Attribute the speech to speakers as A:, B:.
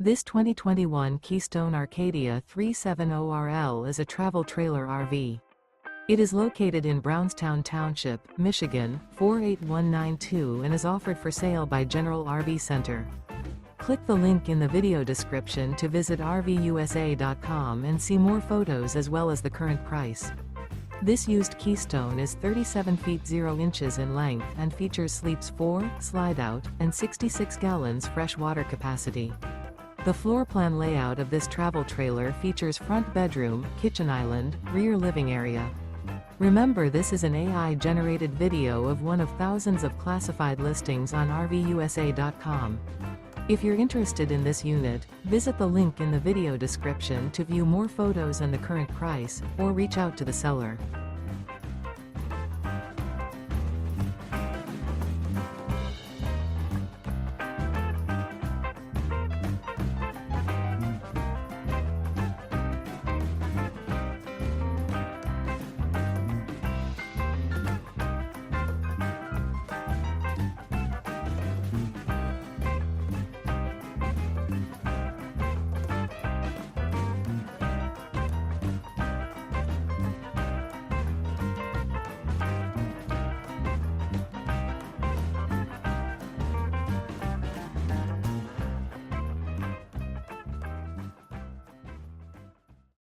A: This 2021 Keystone Arcadia 370RL is a travel trailer RV. It is located in Brownstown Township, Michigan, 48192 and is offered for sale by General RV Center. Click the link in the video description to visit RVUSA.com and see more photos as well as the current price. This used Keystone is 37 feet 0 inches in length and features sleeps 4, Slideout, and 66 gallons fresh water capacity. The floor plan layout of this travel trailer features front bedroom, kitchen island, rear living area. Remember, this is an AI-generated video of one of thousands of classified listings on RVUSA.com. If you're interested in this unit, visit the link in the video description to view more photos and the current price, or reach out to the seller.